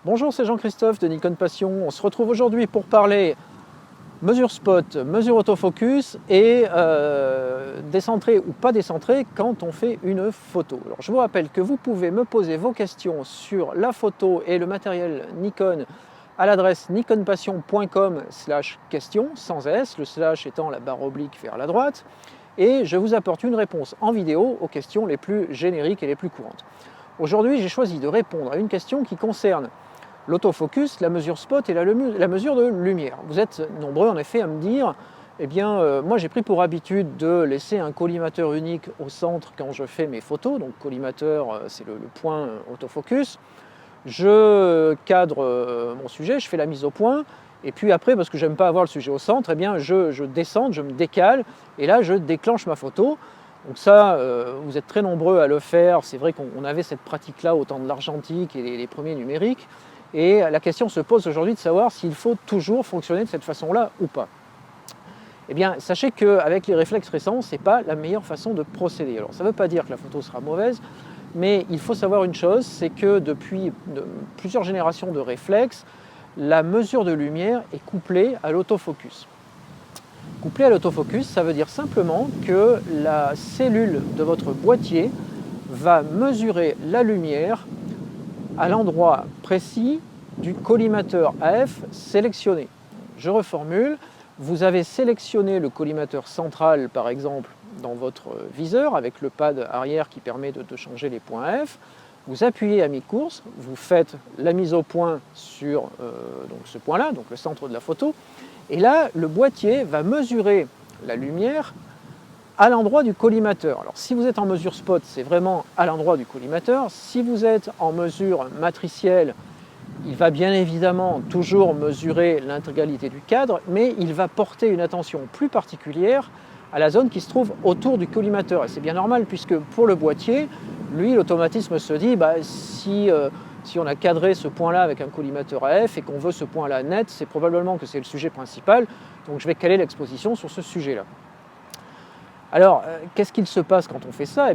Bonjour, c'est Jean-Christophe de Nikon Passion. On se retrouve aujourd'hui pour parler mesure spot, mesure autofocus et décentré ou pas décentré quand on fait une photo. Alors, je vous rappelle que vous pouvez me poser vos questions sur la photo et le matériel Nikon à l'adresse nikonpassion.com/question, sans S, le slash étant la barre oblique vers la droite, et je vous apporte une réponse en vidéo aux questions les plus génériques et les plus courantes. Aujourd'hui, j'ai choisi de répondre à une question qui concerne l'autofocus, la mesure spot et la mesure de lumière. Vous êtes nombreux en effet à me dire, moi j'ai pris pour habitude de laisser un collimateur unique au centre quand je fais mes photos, donc collimateur c'est le point autofocus. Je cadre mon sujet, je fais la mise au point, et puis après, parce que j'aime pas avoir le sujet au centre, je descends, je me décale, et là je déclenche ma photo. Donc ça, vous êtes très nombreux à le faire. C'est vrai qu'on avait cette pratique-là au temps de l'argentique et les premiers numériques. Et la question se pose aujourd'hui de savoir s'il faut toujours fonctionner de cette façon-là ou pas. Eh bien, sachez qu'avec les réflexes récents, ce n'est pas la meilleure façon de procéder. Alors, ça ne veut pas dire que la photo sera mauvaise, mais il faut savoir une chose, c'est que depuis plusieurs générations de réflexes, la mesure de lumière est couplée à l'autofocus. Couplé à l'autofocus, ça veut dire simplement que la cellule de votre boîtier va mesurer la lumière à l'endroit précis du collimateur AF sélectionné. Je reformule, vous avez sélectionné le collimateur central par exemple dans votre viseur avec le pad arrière qui permet de changer les points AF. Vous appuyez à mi-course, vous faites la mise au point sur donc ce point-là, donc le centre de la photo, et là le boîtier va mesurer la lumière à l'endroit du collimateur. Alors si vous êtes en mesure spot, c'est vraiment à l'endroit du collimateur. Si vous êtes en mesure matricielle, il va bien évidemment toujours mesurer l'intégralité du cadre, mais il va porter une attention plus particulière à la zone qui se trouve autour du collimateur. Et c'est bien normal puisque pour le boîtier, lui, l'automatisme se dit, si on a cadré ce point-là avec un collimateur AF et qu'on veut ce point-là net, c'est probablement que c'est le sujet principal, donc je vais caler l'exposition sur ce sujet-là. Alors, qu'est-ce qu'il se passe quand on fait ça ?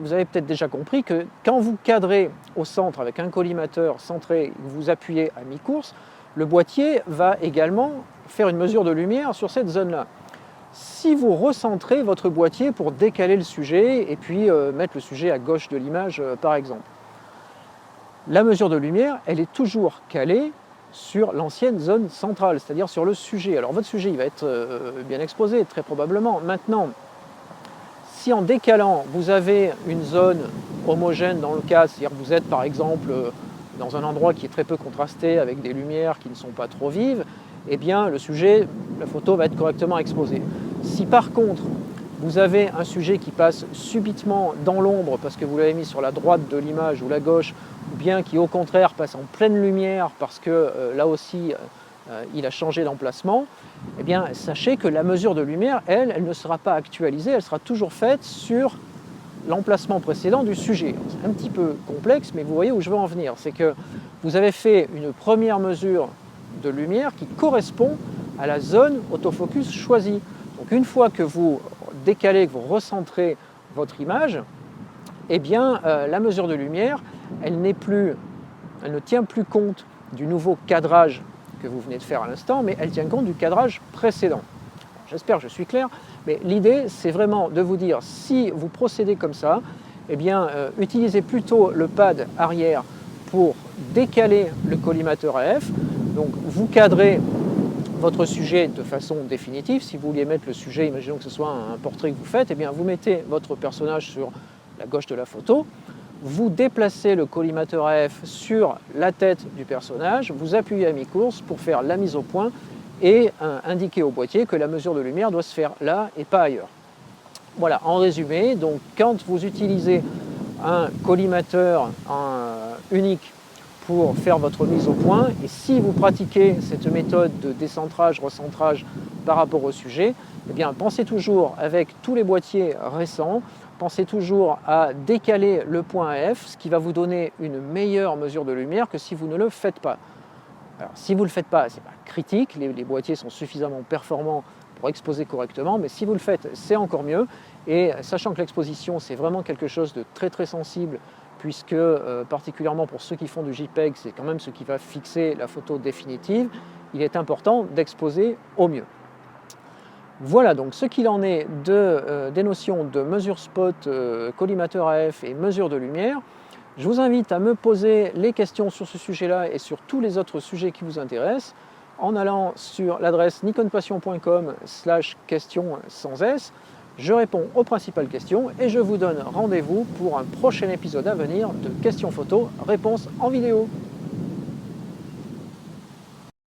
Vous avez peut-être déjà compris que quand vous cadrez au centre avec un collimateur centré, vous appuyez à mi-course, le boîtier va également faire une mesure de lumière sur cette zone-là. Si vous recentrez votre boîtier pour décaler le sujet et puis mettre le sujet à gauche de l'image, par exemple, la mesure de lumière, elle est toujours calée sur l'ancienne zone centrale, c'est-à-dire sur le sujet. Alors votre sujet, il va être bien exposé, très probablement. Maintenant, si en décalant, vous avez une zone homogène dans le cadre, c'est-à-dire que vous êtes par exemple dans un endroit qui est très peu contrasté avec des lumières qui ne sont pas trop vives, eh bien le sujet, la photo va être correctement exposée. Si par contre, vous avez un sujet qui passe subitement dans l'ombre parce que vous l'avez mis sur la droite de l'image ou la gauche, ou bien qui au contraire passe en pleine lumière parce que là aussi il a changé d'emplacement, eh bien sachez que la mesure de lumière, elle ne sera pas actualisée, elle sera toujours faite sur l'emplacement précédent du sujet. C'est un petit peu complexe, mais vous voyez où je veux en venir. C'est que vous avez fait une première mesure de lumière qui correspond à la zone autofocus choisie. Donc une fois que vous décalez, que vous recentrez votre image, eh bien la mesure de lumière, elle ne tient plus compte du nouveau cadrage que vous venez de faire à l'instant, mais elle tient compte du cadrage précédent. J'espère que je suis clair, mais l'idée, c'est vraiment de vous dire, si vous procédez comme ça, utilisez plutôt le pad arrière pour décaler le collimateur AF. Donc vous cadrez votre sujet de façon définitive. Si vous vouliez mettre le sujet, imaginons que ce soit un portrait que vous faites, vous mettez votre personnage sur la gauche de la photo, vous déplacez le collimateur AF sur la tête du personnage, vous appuyez à mi-course pour faire la mise au point et indiquer au boîtier que la mesure de lumière doit se faire là et pas ailleurs. Voilà, en résumé, donc quand vous utilisez un collimateur unique pour faire votre mise au point, et si vous pratiquez cette méthode de décentrage, recentrage par rapport au sujet, pensez toujours avec tous les boîtiers récents, pensez toujours à décaler le point AF, ce qui va vous donner une meilleure mesure de lumière que si vous ne le faites pas. Alors, si vous ne le faites pas, ce n'est pas critique, les boîtiers sont suffisamment performants pour exposer correctement, mais si vous le faites, c'est encore mieux. Et sachant que l'exposition, c'est vraiment quelque chose de très très sensible puisque particulièrement pour ceux qui font du JPEG, c'est quand même ce qui va fixer la photo définitive, il est important d'exposer au mieux. Voilà donc ce qu'il en est des notions de mesure spot, collimateur AF et mesure de lumière. Je vous invite à me poser les questions sur ce sujet-là et sur tous les autres sujets qui vous intéressent en allant sur l'adresse nikonpassion.com/questions sans S. Je réponds aux principales questions et je vous donne rendez-vous pour un prochain épisode à venir de Questions Photo, réponse en vidéo.